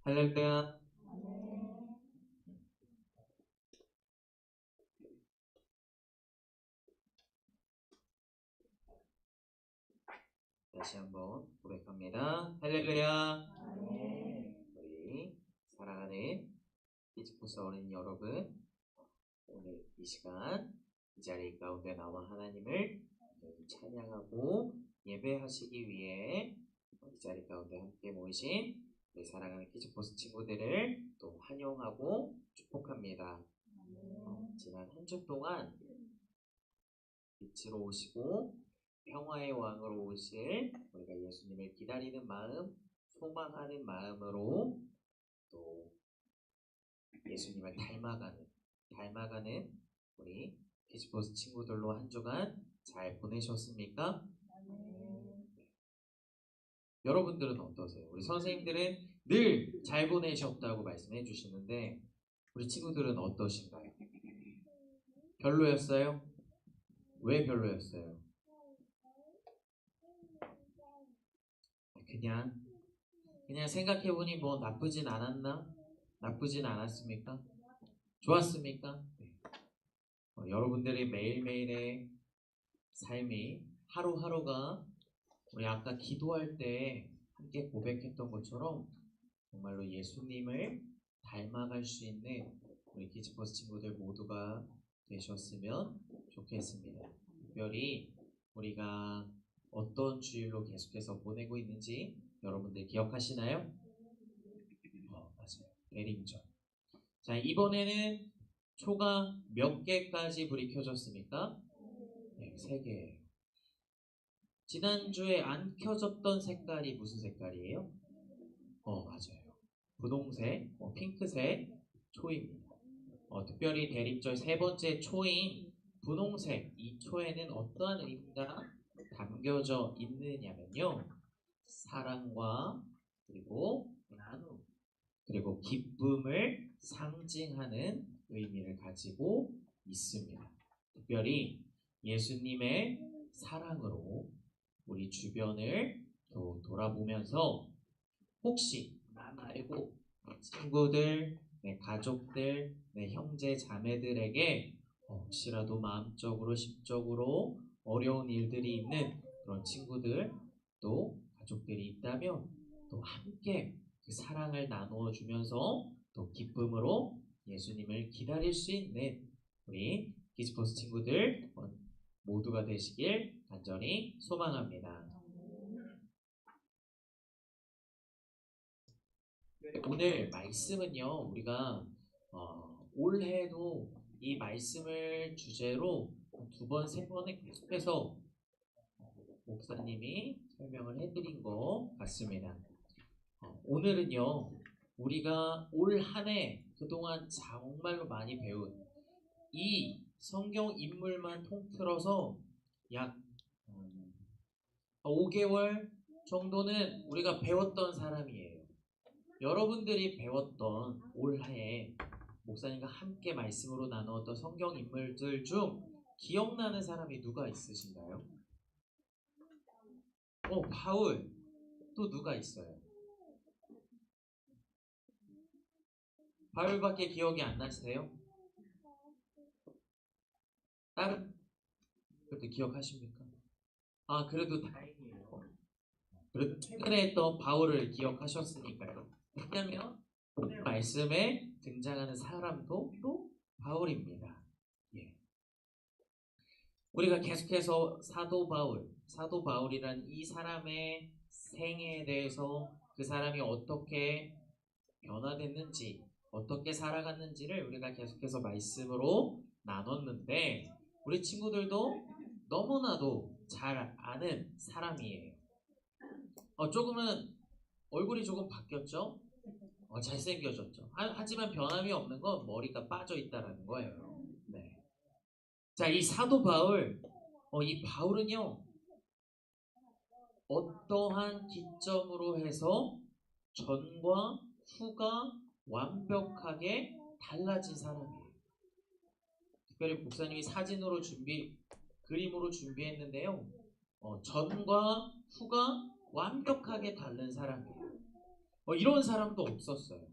할렐루야. 다시 한번 고백합니다. 할렐루야. 우리 사랑하는 이즈포스 어린이 여러분, 오늘 이 시간 이 자리 가운데 나와 하나님을 찬양하고 예배하시기 위해 이 자리 가운데 함께 모이신 우리 사랑하는 키즈포스 친구들을 또 환영하고 축복합니다. 지난 한 주 동안 빛으로 오시고 평화의 왕으로 오실 우리가 예수님을 기다리는 마음, 소망하는 마음으로 또 예수님을 닮아가는 우리 키즈포스 친구들로 한 주간 잘 보내셨습니까? 여러분들은 어떠세요? 우리 선생님들은 늘 잘 보내셨다고 말씀해 주시는데 우리 친구들은 어떠신가요? 별로였어요? 왜 별로였어요? 그냥 생각해보니 뭐 나쁘진 않았나? 나쁘진 않았습니까? 좋았습니까? 네. 여러분들의 매일매일의 삶이 하루하루가 우리 아까 기도할 때 함께 고백했던 것처럼 정말로 예수님을 닮아갈 수 있는 우리 키즈버스 친구들 모두가 되셨으면 좋겠습니다. 특별히 우리가 어떤 주일로 계속해서 보내고 있는지 여러분들 기억하시나요? 맞아요. 대림절. 자, 이번에는 초가 몇 개까지 불이 켜졌습니까? 네, 3개예요. 지난주에 안 켜졌던 색깔이 무슨 색깔이에요? 맞아요. 분홍색, 핑크색 초입니다. 특별히 대림절 3번째 초인 분홍색, 이 초에는 어떠한 의미가 담겨져 있느냐면요. 사랑과 그리고 나눔, 그리고 기쁨을 상징하는 의미를 가지고 있습니다. 특별히 예수님의 사랑으로 우리 주변을 돌아보면서 혹시 나 말고 친구들, 내 가족들, 내 형제 자매들에게 혹시라도 마음적으로 심적으로 어려운 일들이 있는 그런 친구들 또 가족들이 있다면 또 함께 그 사랑을 나누어 주면서 또 기쁨으로 예수님을 기다릴 수 있는 우리 키즈포스 친구들 모두가 되시길 간절히 소망합니다. 오늘 말씀은요, 우리가 올해도 이 말씀을 주제로 2번, 3번에 계속해서 목사님이 설명을 해드린 것 같습니다. 오늘은요, 우리가 올 한 해 그동안 정말로 많이 배운 이 성경 인물만 통틀어서 약 5개월 정도는 우리가 배웠던 사람이에요. 여러분들이 배웠던 올해 목사님과 함께 말씀으로 나누었던 성경 인물들 중 기억나는 사람이 누가 있으신가요? 바울. 또 누가 있어요? 바울밖에 기억이 안 나세요? 다른 분들 기억하십니까? 그래도 다행이에요. 그래도 최근에 했던 바울을 기억하셨으니까요. 왜냐면 오늘 말씀에 등장하는 사람도 또 바울입니다. 예. 우리가 계속해서 사도 바울이란 이 사람의 생애에 대해서 그 사람이 어떻게 변화됐는지, 어떻게 살아갔는지를 우리가 계속해서 말씀으로 나눴는데, 우리 친구들도 너무나도 잘 아는 사람이에요. 조금은 얼굴이 조금 바뀌었죠? 잘생겨졌죠. 하지만 변함이 없는 건 머리가 빠져 있다라는 거예요. 네. 자, 이 사도 바울, 이 바울은요, 어떠한 기점으로 해서 전과 후가 완벽하게 달라진 사람이에요. 특별히 목사님이 그림으로 준비했는데요. 전과 후가 완벽하게 다른 사람이에요. 이런 사람도 없었어요.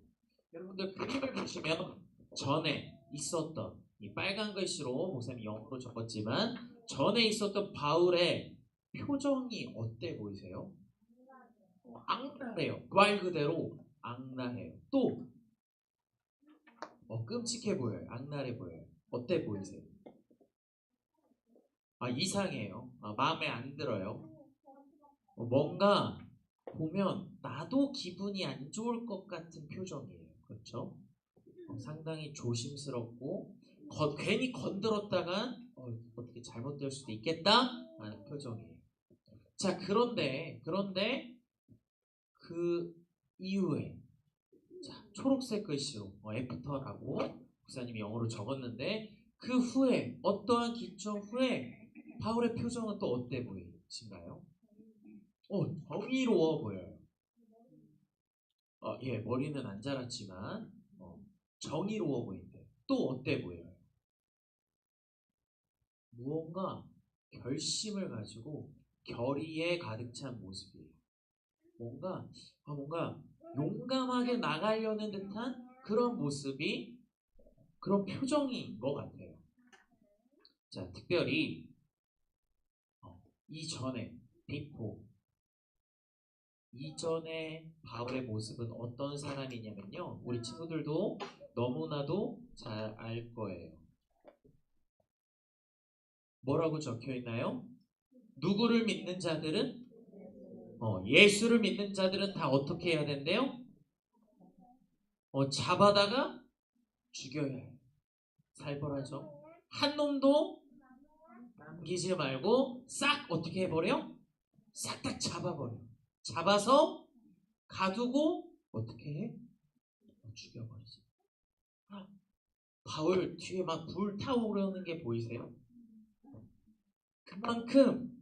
여러분들 그림을 보시면 전에 있었던 이 빨간 글씨로 목사님 영어로 적었지만 전에 있었던 바울의 표정이 어때 보이세요? 악랄해요. 말 그대로 악랄해요. 또 끔찍해 보여요. 악랄해 보여요. 어때 보이세요? 이상해요. 마음에 안 들어요. 뭔가 보면 나도 기분이 안 좋을 것 같은 표정이에요. 그렇죠? 상당히 조심스럽고 괜히 건드렸다가 어떻게 잘못될 수도 있겠다 하는 표정이에요. 자, 그런데 그 이후에 초록색 글씨로 애프터라고 목사님이 영어로 적었는데 그 후에 어떠한 기점 후에 바울의 표정은 또 어때 보이신가요? 정의로워 보여요. 예, 머리는 안 자랐지만 정의로워 보인대. 또 어때 보여요? 무언가 결심을 가지고 결의에 가득 찬 모습이에요. 뭔가 용감하게 나가려는 듯한 그런 모습이 그런 표정인 것 같아요. 자, 특별히 이전에 비포 이전에 바울의 모습은 어떤 사람이냐면요. 우리 친구들도 너무나도 잘 알 거예요. 뭐라고 적혀 있나요? 누구를 믿는 자들은 예수를 믿는 자들은 다 어떻게 해야 된대요? 잡아다가 죽여야 해요. 살벌하죠. 한 놈도 남기지 말고 싹 어떻게 해버려? 싹 다 잡아버려. 잡아서 가두고 어떻게 해? 죽여버리지. 바울 뒤에 막 불타오르는 게 보이세요? 그만큼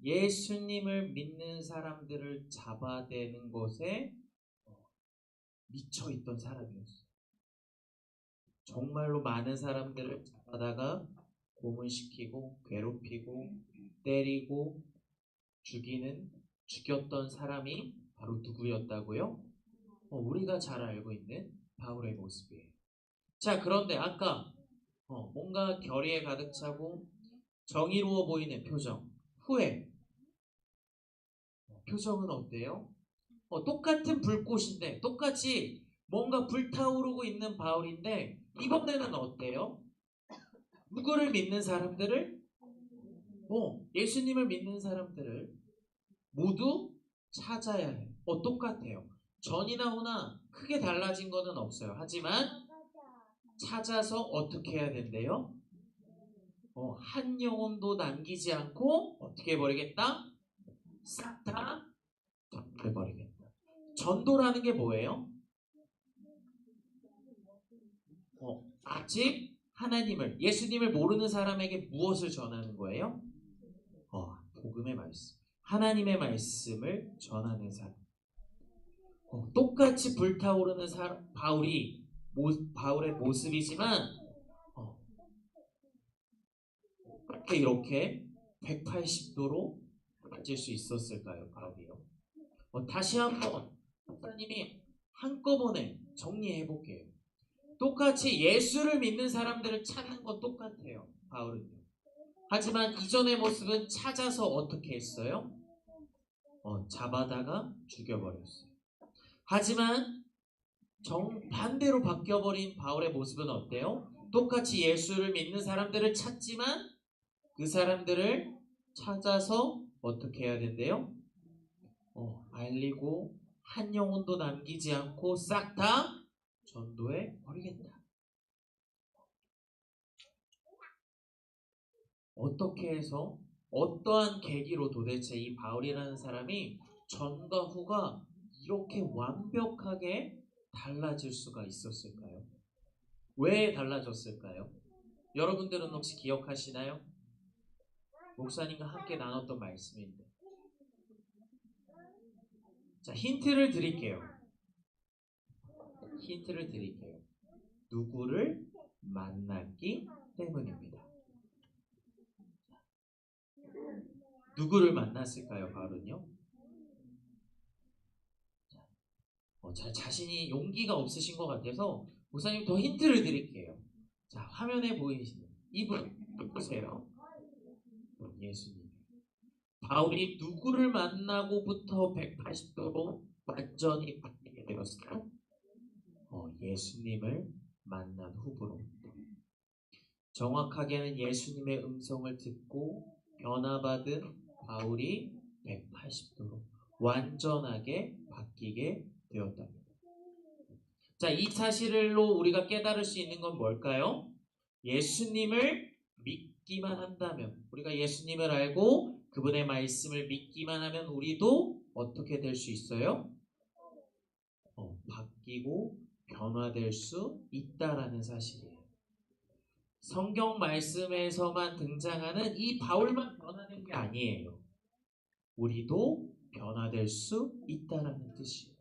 예수님을 믿는 사람들을 잡아대는 것에 미쳐있던 사람이었어요. 정말로 많은 사람들을 잡아다가 고문시키고 괴롭히고 때리고 죽였던 사람이 바로 누구였다고요? 우리가 잘 알고 있는 바울의 모습이에요. 자, 그런데 아까 뭔가 결의에 가득 차고 정의로워 보이는 표정 후에 표정은 어때요? 똑같은 불꽃인데 똑같이 뭔가 불타오르고 있는 바울인데 이번에는 어때요? 누구를 믿는 사람들을 예수님을 믿는 사람들을 모두 찾아야 해요. 똑같아요. 전이나 후나 크게 달라진 거는 없어요. 하지만 찾아서 어떻게 해야 된대요? 한 영혼도 남기지 않고 어떻게 해버리겠다? 싹 다 전도해버리겠다. 전도라는 게 뭐예요? 아직 하나님을 예수님을 모르는 사람에게 무엇을 전하는 거예요? 복음의 말씀. 하나님의 말씀을 전하는 사람. 똑같이 불타오르는 바울의 모습이지만 이렇게 180도로 바뀔 수 있었을까요? 바울이요. 다시 한번 목사님이 한꺼번에 정리해 볼게요. 똑같이 예수를 믿는 사람들을 찾는 건 똑같아요. 바울은요. 하지만 이전의 모습은 찾아서 어떻게 했어요? 잡아다가 죽여버렸어요. 하지만 정반대로 바뀌어버린 바울의 모습은 어때요? 똑같이 예수를 믿는 사람들을 찾지만 그 사람들을 찾아서 어떻게 해야 된대요? 알리고 한 영혼도 남기지 않고 싹 다 전도해 버리겠다. 어떻게 해서 어떠한 계기로 도대체 이 바울이라는 사람이 전과 후가 이렇게 완벽하게 달라질 수가 있었을까요? 왜 달라졌을까요? 여러분들은 혹시 기억하시나요? 목사님과 함께 나눴던 말씀인데. 자, 힌트를 드릴게요. 누구를 만났기 때문입니다. 누구를 만났을까요, 바울은요? 자신이 용기가 없으신 것 같아서 목사님 더 힌트를 드릴게요. 자, 화면에 보이시는 이분 보세요. 예수님. 바울이 누구를 만나고부터 180도로 완전히 바뀌게 되었어요? 예수님을 만난 후부로. 정확하게는 예수님의 음성을 듣고 변화받은 바울이 180도로 완전하게 바뀌게 되었답니다. 자, 이 사실로 우리가 깨달을 수 있는 건 뭘까요? 예수님을 믿기만 한다면, 우리가 예수님을 알고 그분의 말씀을 믿기만 하면 우리도 어떻게 될 수 있어요? 바뀌고 변화될 수 있다라는 사실이에요. 성경 말씀에서만 등장하는 이 바울만 변화된 게 아니에요. 우리도 변화될 수 있다라는 뜻이에요.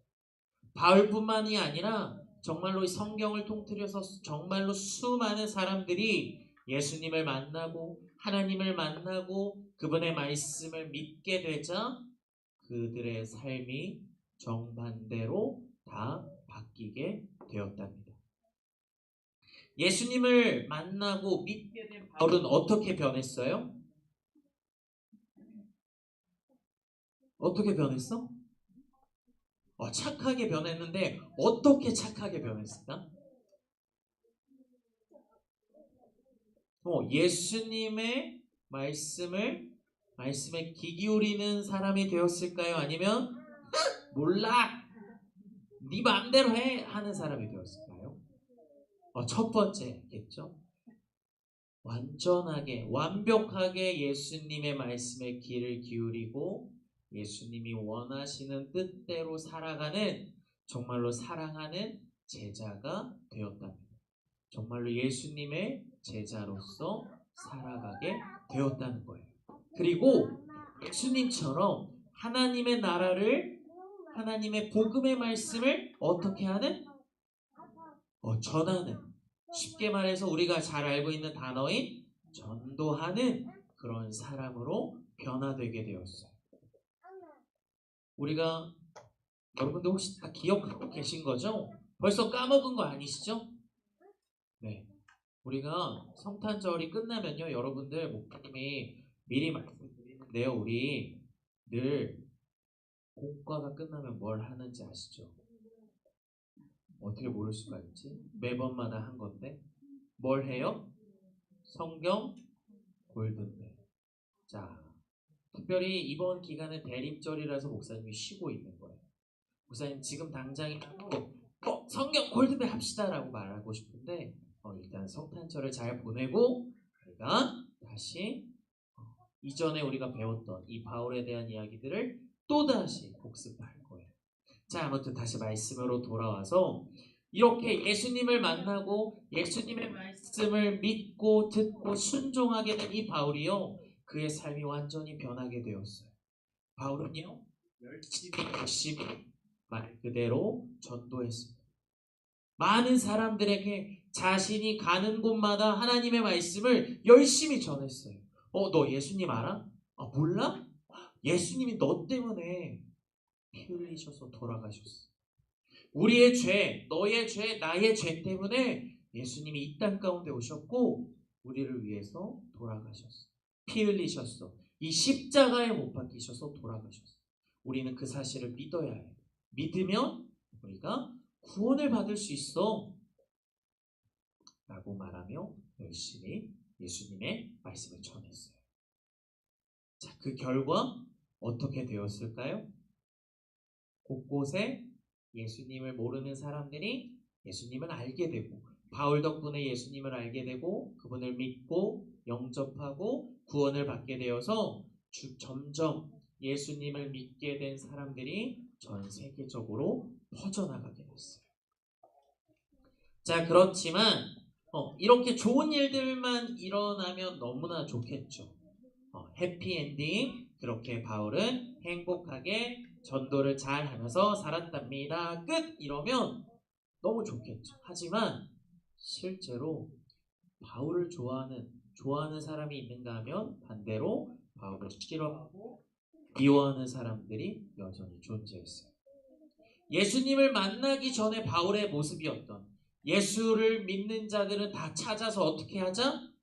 바울뿐만이 아니라 정말로 이 성경을 통틀어서 정말로 수많은 사람들이 예수님을 만나고 하나님을 만나고 그분의 말씀을 믿게 되자 그들의 삶이 정반대로 다 바뀌게 되었답니다. 예수님을 만나고 믿게 된 바울은 어떻게 변했어요? 어떻게 변했어? 착하게 변했는데 어떻게 착하게 변했을까? 예수님의 말씀에 귀 기울이는 사람이 되었을까요? 아니면 몰라, 네 마음대로 해 하는 사람이 되었을까요? 첫 번째겠죠. 완전하게 완벽하게 예수님의 말씀에 귀를 기울이고 예수님이 원하시는 뜻대로 살아가는 정말로 사랑하는 제자가 되었답니다. 정말로 예수님의 제자로서 살아가게 되었다는 거예요. 그리고 예수님처럼 하나님의 나라를, 하나님의 복음의 말씀을 어떻게 하는? 전하는, 쉽게 말해서 우리가 잘 알고 있는 단어인 전도하는 그런 사람으로 변화되게 되었어요. 우리가, 여러분들 혹시 다 기억하고 계신 거죠? 벌써 까먹은 거 아니시죠? 네. 우리가 성탄절이 끝나면요, 여러분들 목사님이 미리 말씀드리는데요, 우리 늘 공과가 끝나면 뭘 하는지 아시죠? 어떻게 모를 수가 있지? 매번마다 한 건데 뭘 해요? 성경 골든벨. 자, 특별히 이번 기간은 대립절이라서 목사님이 쉬고 있는 거예요. 목사님 지금 당장이라도 성경 골든벨 합시다라고 말하고 싶은데 일단 성탄절을 잘 보내고 우리가 다시 이전에 우리가 배웠던 이 바울에 대한 이야기들을 또다시 복습할 거예요. 자, 아무튼 다시 말씀으로 돌아와서 이렇게 예수님을 만나고 예수님의 말씀을 믿고 듣고 순종하게 된 이 바울이요, 그의 삶이 완전히 변하게 되었어요. 바울은요, 열심히 말 그대로 전도했습니다. 많은 사람들에게 자신이 가는 곳마다 하나님의 말씀을 열심히 전했어요. 너 예수님 알아? 몰라? 예수님이 너 때문에 피 흘리셔서 돌아가셨어. 우리의 죄, 너의 죄, 나의 죄 때문에 예수님이 이 땅 가운데 오셨고 우리를 위해서 돌아가셨어. 피 흘리셨어. 이 십자가에 못 박히셔서 돌아가셨어. 우리는 그 사실을 믿어야 해요. 믿으면 우리가 구원을 받을 수 있어 라고 말하며 열심히 예수님의 말씀을 전했어요. 자, 그 결과 어떻게 되었을까요? 곳곳에 예수님을 모르는 사람들이 예수님을 알게 되고 바울 덕분에 예수님을 알게 되고 그분을 믿고 영접하고 구원을 받게 되어서 점점 예수님을 믿게 된 사람들이 전 세계적으로 퍼져나가게 됐어요. 자, 그렇지만 이렇게 좋은 일들만 일어나면 너무나 좋겠죠. 해피엔딩, 그렇게 바울은 행복하게 전도를 잘 하면서 살았답니다. 끝! 이러면 너무 좋겠죠. 하지만 실제로 바울을 좋아하는 사람이 있는가 하면 반대로 바울을 싫어하고 미워하는 사람들이 여전히 존재했어요. 예수님을 만나기 전에 바울의 모습이었던, 예수를 믿는 자들은 다 찾아서 어떻게 하자?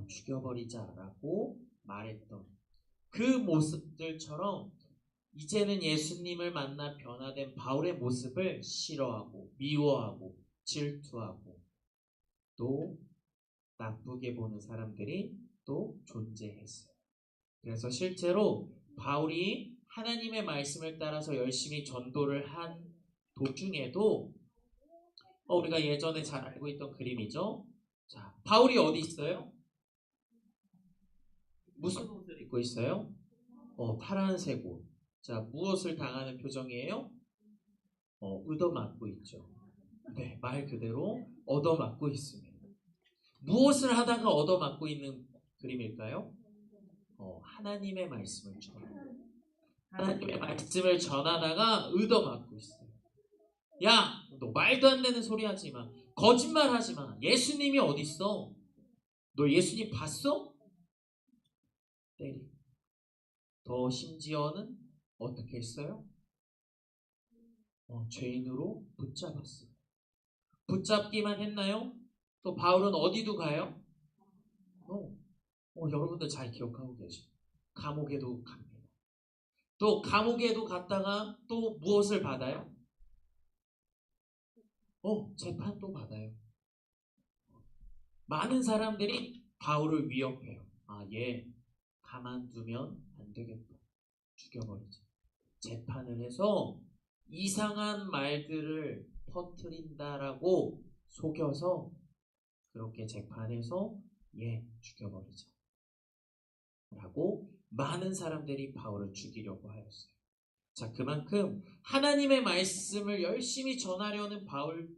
죽여버리자라고 말했던 그 모습들처럼 이제는 예수님을 만나 변화된 바울의 모습을 싫어하고 미워하고 질투하고 또 나쁘게 보는 사람들이 또 존재했어요. 그래서 실제로 바울이 하나님의 말씀을 따라서 열심히 전도를 한 도중에도 우리가 예전에 잘 알고 있던 그림이죠. 자, 바울이 어디 있어요? 무슨 옷을 입고 있어요? 파란색 옷. 자, 무엇을 당하는 표정이에요? 얻어맞고 있죠. 네, 말 그대로 얻어맞고 있습니다. 무엇을 하다가 얻어맞고 있는 그림일까요? 하나님의 말씀을 하나님의 말씀을 전하다가 얻어맞고 있어요. 야, 너 말도 안 되는 소리 하지 마. 거짓말 하지 마. 예수님이 어디 있어? 너 예수님 봤어? 때리. 더 심지어는 어떻게 했어요? 죄인으로 붙잡았어요. 붙잡기만 했나요? 또 바울은 어디도 가요? 여러분들 잘 기억하고 계시죠? 감옥에도 갑니다. 또 감옥에도 갔다가 또 무엇을 받아요? 재판도 받아요. 많은 사람들이 바울을 위협해요. 얘 가만두면 안 되겠다. 죽여버리자. 재판을 해서 이상한 말들을 퍼뜨린다라고 속여서 그렇게 재판해서 죽여버리자. 라고 많은 사람들이 바울을 죽이려고 하였어요. 자, 그만큼 하나님의 말씀을 열심히 전하려는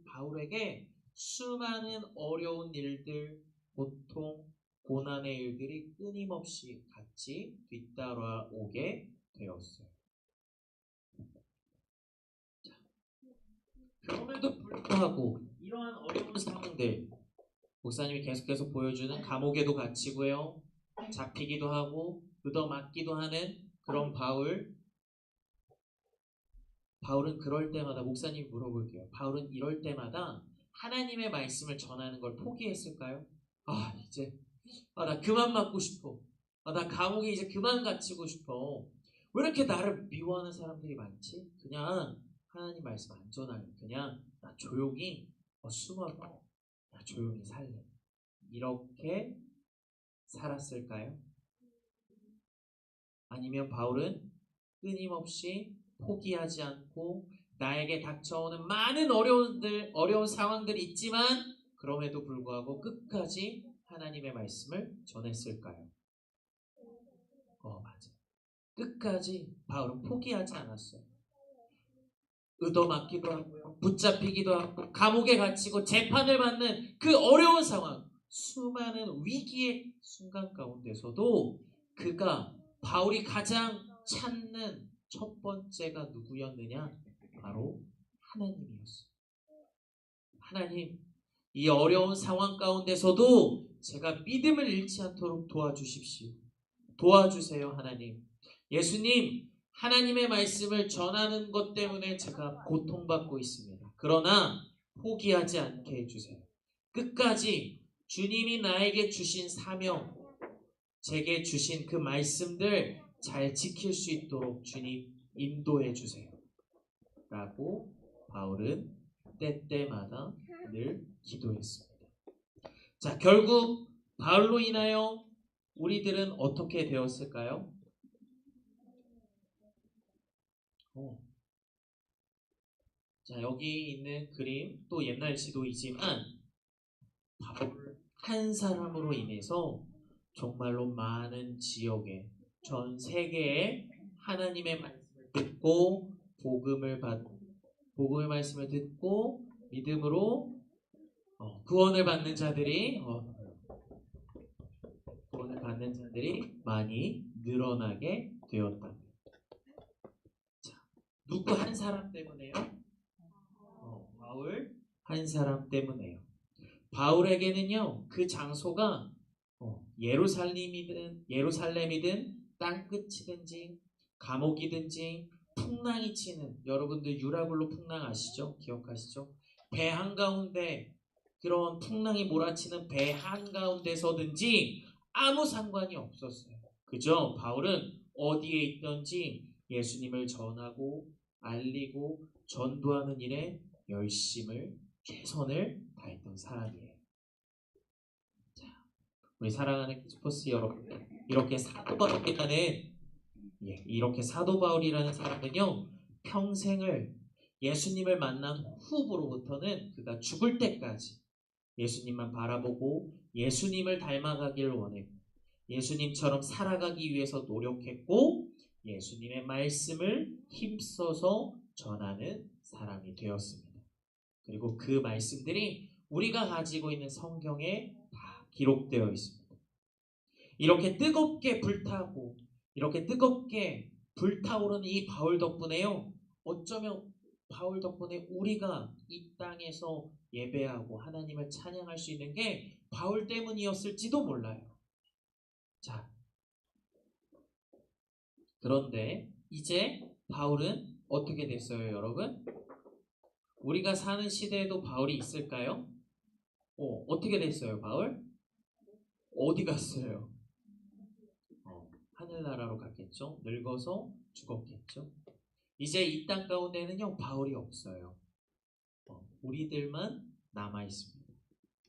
바울에게 수많은 어려운 일들, 고통, 고난의 일들이 끊임없이 같이 뒤따라오게 되었어요. 자, 그럼에도 불구하고 이러한 어려운 상황들, 목사님이 계속해서 보여주는 감옥에도 갇히고요, 잡히기도 하고 얻어맞기도 하는 그런 바울은 그럴 때마다, 목사님 물어볼게요. 바울은 이럴 때마다 하나님의 말씀을 전하는 걸 포기했을까요? 이제 나 그만 맞고 싶어. 나 감옥에 이제 그만 갇히고 싶어. 왜 이렇게 나를 미워하는 사람들이 많지? 그냥 하나님 말씀 안 전할래. 그냥 나 조용히 숨어서 나 조용히 살래. 이렇게 살았을까요? 아니면 바울은 끊임없이 포기하지 않고 나에게 닥쳐오는 많은 어려운 상황들이 있지만 그럼에도 불구하고 끝까지 하나님의 말씀을 전했을까요? 맞아. 끝까지 바울은 포기하지 않았어요. 얻어맞기도 하고요, 붙잡히기도 하고, 감옥에 갇히고 재판을 받는 그 어려운 상황, 수많은 위기의 순간 가운데서도 바울이 가장 찾는 첫 번째가 누구였느냐? 바로 하나님이었어요. 하나님, 이 어려운 상황 가운데서도 제가 믿음을 잃지 않도록 도와주십시오. 도와주세요, 하나님. 예수님, 하나님의 말씀을 전하는 것 때문에 제가 고통받고 있습니다. 그러나 포기하지 않게 해주세요. 끝까지 주님이 나에게 주신 사명, 제게 주신 그 말씀들 잘 지킬 수 있도록 주님 인도해 주세요. 라고 바울은 때때마다 늘 기도했습니다. 자, 결국 바울로 인하여 우리들은 어떻게 되었을까요? 자, 여기 있는 그림 또 옛날 지도이지만 바울 한 사람으로 인해서 정말로 많은 지역에, 전 세계에 하나님의 말씀을 듣고 복음의 말씀을 듣고 믿음으로 구원을 받는 자들이 많이 늘어나게 되었다. 자, 누구 한 사람 때문에요? 바울 한 사람 때문에요. 바울에게는요, 그 장소가 예루살렘이든 땅끝이든지 감옥이든지 풍랑이 치는, 여러분들 유라굴로 풍랑 아시죠? 기억하시죠? 배 한가운데, 그런 풍랑이 몰아치는 배 한가운데서든지 아무 상관이 없었어요. 그죠? 바울은 어디에 있든지 예수님을 전하고 알리고 전도하는 일에 열심을, 최선을 다했던 사람이에요. 자, 우리 사랑하는 키즈포스 여러분, 이렇게 사도 바울이라는, 이렇게 사도 바울이라는 사람은요, 평생을 예수님을 만난 후부로부터는 그가 죽을 때까지 예수님만 바라보고 예수님을 닮아가기를 원했고, 예수님처럼 살아가기 위해서 노력했고, 예수님의 말씀을 힘써서 전하는 사람이 되었습니다. 그리고 그 말씀들이 우리가 가지고 있는 성경에 다 기록되어 있습니다. 이렇게 뜨겁게 불타고, 이렇게 뜨겁게 불타오르는 이 바울 덕분에요, 어쩌면 바울 덕분에 우리가 이 땅에서 예배하고 하나님을 찬양할 수 있는 게 바울 때문이었을지도 몰라요. 자, 그런데 이제 바울은 어떻게 됐어요, 여러분? 우리가 사는 시대에도 바울이 있을까요? 어떻게 됐어요, 바울? 어디 갔어요? 하늘나라로 갔겠죠? 늙어서 죽었겠죠? 이제 이 땅 가운데는요, 바울이 없어요. 우리들만 남아 있습니다.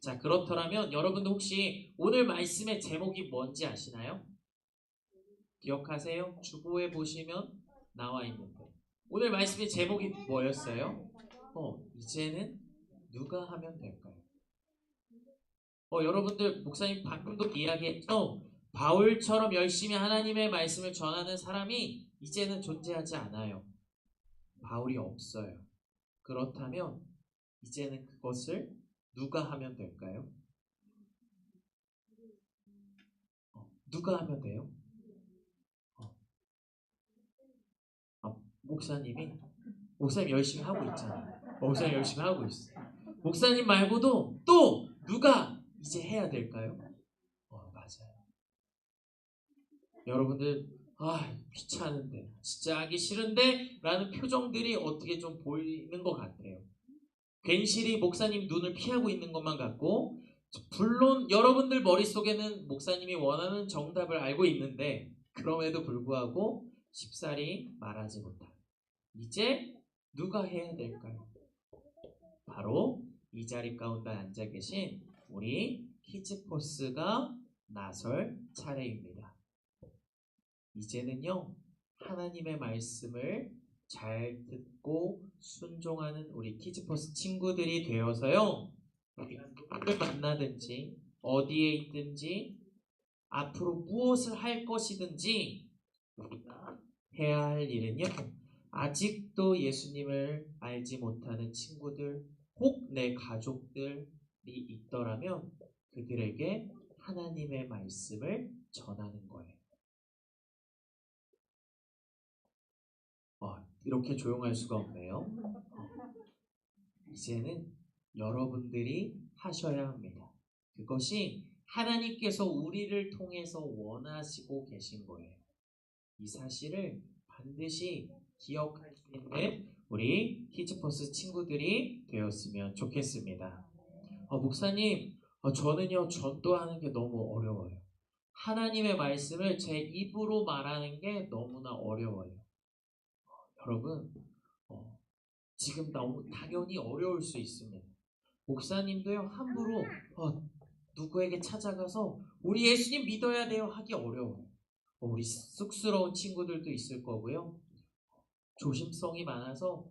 자, 그렇더라면 여러분도 혹시 오늘 말씀의 제목이 뭔지 아시나요? 기억하세요? 주보에 보시면 나와 있는데, 오늘 말씀의 제목이 뭐였어요? 이제는 누가 하면 될까요? 여러분들, 목사님 방금도 이야기했죠? 바울처럼 열심히 하나님의 말씀을 전하는 사람이 이제는 존재하지 않아요. 바울이 없어요. 그렇다면 이제는 그것을 누가 하면 될까요? 누가 하면 돼요? 목사님이, 목사님 열심히 하고 있잖아요. 목사님 열심히 하고 있어. 목사님 말고도 또 누가 이제 해야 될까요? 맞아요. 여러분들, 귀찮은데, 진짜 하기 싫은데 라는 표정들이 어떻게 좀 보이는 것 같아요. 괜시리 목사님 눈을 피하고 있는 것만 같고, 물론 여러분들 머릿속에는 목사님이 원하는 정답을 알고 있는데, 그럼에도 불구하고 쉽사리 말하지 못한, 이제 누가 해야 될까요? 바로 이 자리 가운데 앉아 계신 우리 키즈포스가 나설 차례입니다. 이제는요, 하나님의 말씀을 잘 듣고 순종하는 우리 키즈포스 친구들이 되어서요, 우리가 누구를 만나든지 어디에 있든지 앞으로 무엇을 할 것이든지 우리가 해야 할 일은요, 아직도 예수님을 알지 못하는 친구들, 혹 내 가족들이 있더라면 그들에게 하나님의 말씀을 전하는 거예요. 이렇게 조용할 수가 없네요. 이제는 여러분들이 하셔야 합니다. 그것이 하나님께서 우리를 통해서 원하시고 계신 거예요. 이 사실을 반드시 기억할 수 있는 우리 키즈포스 친구들이 되었으면 좋겠습니다. 목사님, 저는요, 전도하는 게 너무 어려워요. 하나님의 말씀을 제 입으로 말하는 게 너무나 어려워요. 여러분, 지금 너무 당연히 어려울 수 있습니다. 목사님도요, 함부로 누구에게 찾아가서 우리 예수님 믿어야 돼요 하기 어려워요. 우리 쑥스러운 친구들도 있을 거고요. 조심성이 많아서,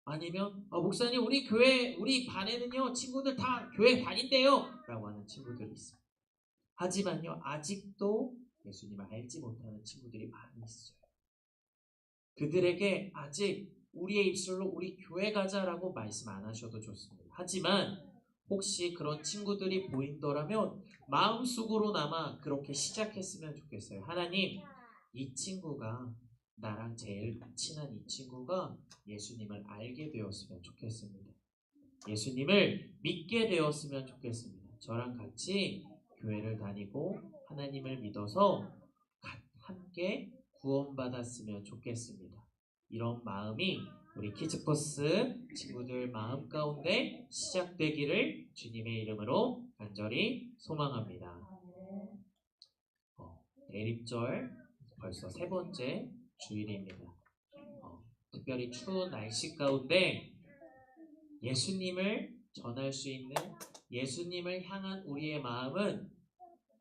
아니면 목사님 우리 교회, 우리 반에는요 친구들 다 교회 다닌대요 라고 하는 친구들이 있어요. 하지만요, 아직도 예수님을 알지 못하는 친구들이 많이 있어요. 그들에게 아직 우리의 입술로 우리 교회 가자라고 말씀 안 하셔도 좋습니다. 하지만 혹시 그런 친구들이 보인더라면 마음속으로나마 그렇게 시작했으면 좋겠어요. 하나님, 이 친구가, 나랑 제일 친한 이 친구가 예수님을 알게 되었으면 좋겠습니다. 예수님을 믿게 되었으면 좋겠습니다. 저랑 같이 교회를 다니고 하나님을 믿어서 함께 구원받았으면 좋겠습니다. 이런 마음이 우리 키즈버스 친구들 마음 가운데 시작되기를 주님의 이름으로 간절히 소망합니다. 대립절 벌써 세 번째 주일입니다. 특별히 추운 날씨 가운데 예수님을 전할 수 있는, 예수님을 향한 우리의 마음은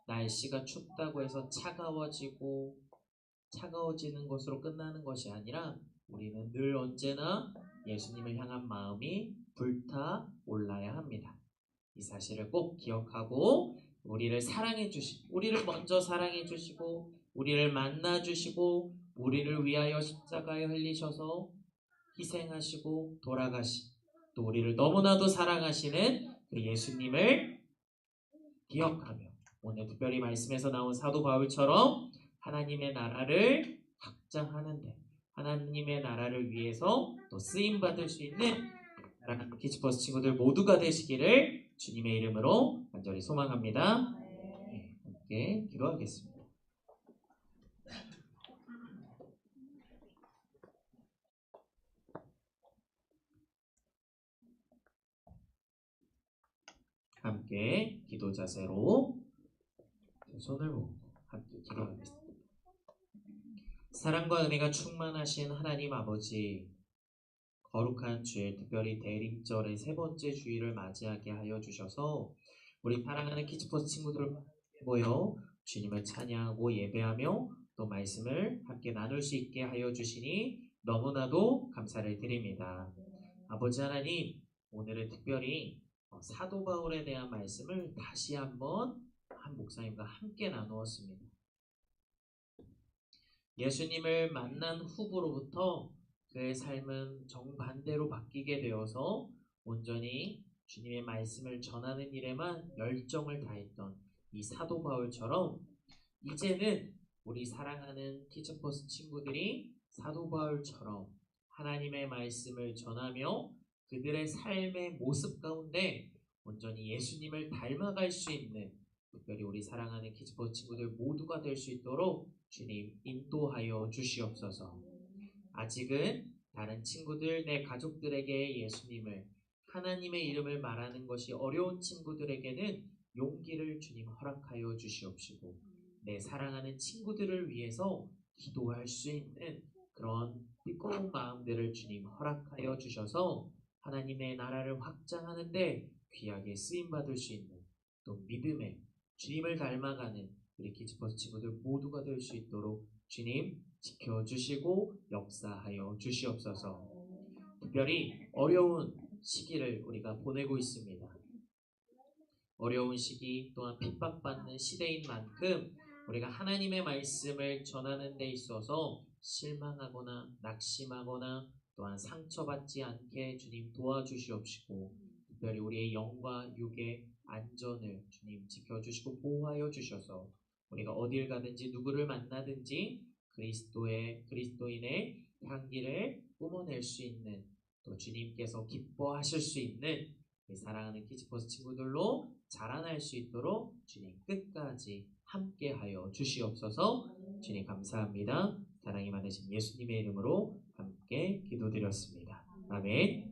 날씨가 춥다고 해서 차가워지는 것으로 끝나는 것이 아니라 우리는 늘 언제나 예수님을 향한 마음이 불타 올라야 합니다. 이 사실을 꼭 기억하고 우리를 먼저 사랑해 주시고 우리를 만나 주시고 우리를 위하여 십자가에 흘리셔서 희생하시고 또 우리를 너무나도 사랑하시는 그 예수님을 기억하며 오늘 특별히 말씀에서 나온 사도 바울처럼 하나님의 나라를 확장하는데 하나님의 나라를 위해서 또 쓰임 받을 수 있는 사랑하는 키즈버스 친구들 모두가 되시기를 주님의 이름으로 간절히 소망합니다. 네, 함께 기도하겠습니다. 함께 기도 자세로 손을 모으고 함께 기도하겠습니다. 사랑과 은혜가 충만하신 하나님 아버지, 거룩한 주일, 특별히 대림절의 세 번째 주일을 맞이하게 하여 주셔서 우리 사랑하는 키즈버스 친구들 모여 주님을 찬양하고 예배하며 또 말씀을 함께 나눌 수 있게 하여 주시니 너무나도 감사를 드립니다. 아버지 하나님, 오늘은 특별히 사도 바울에 대한 말씀을 다시 한번 한 목사님과 함께 나누었습니다. 예수님을 만난 후부로부터 그의 삶은 정반대로 바뀌게 되어서 온전히 주님의 말씀을 전하는 일에만 열정을 다했던 이 사도 바울처럼 이제는 우리 사랑하는 티처퍼스 친구들이 사도 바울처럼 하나님의 말씀을 전하며 그들의 삶의 모습 가운데 온전히 예수님을 닮아갈 수 있는 특별히 우리 사랑하는 키즈버스 친구들 모두가 될 수 있도록 주님 인도하여 주시옵소서. 아직은 다른 친구들, 내 가족들에게 예수님을, 하나님의 이름을 말하는 것이 어려운 친구들에게는 용기를 주님 허락하여 주시옵시고 내 사랑하는 친구들을 위해서 기도할 수 있는 그런 뜨거운 마음들을 주님 허락하여 주셔서 하나님의 나라를 확장하는데 귀하게 쓰임받을 수 있는 또 믿음의 주님을 닮아가는 우리 키즈버스 친구들 모두가 될 수 있도록 주님 지켜주시고 역사하여 주시옵소서. 특별히 어려운 시기를 우리가 보내고 있습니다. 어려운 시기 또한 핍박받는 시대인 만큼 우리가 하나님의 말씀을 전하는 데 있어서 실망하거나 낙심하거나 또한 상처받지 않게 주님 도와주시옵시고 특별히 우리의 영과 육의 안전을 주님 지켜주시고 보호하여 주셔서 우리가 어딜 가든지 누구를 만나든지 그리스도인의 향기를 뿜어낼 수 있는 또 주님께서 기뻐하실 수 있는 사랑하는 키즈버스 친구들로 자라날 수 있도록 주님 끝까지 함께하여 주시옵소서. 주님 감사합니다. 사랑이 많으신 예수님의 이름으로 함께 기도드렸습니다. 아멘.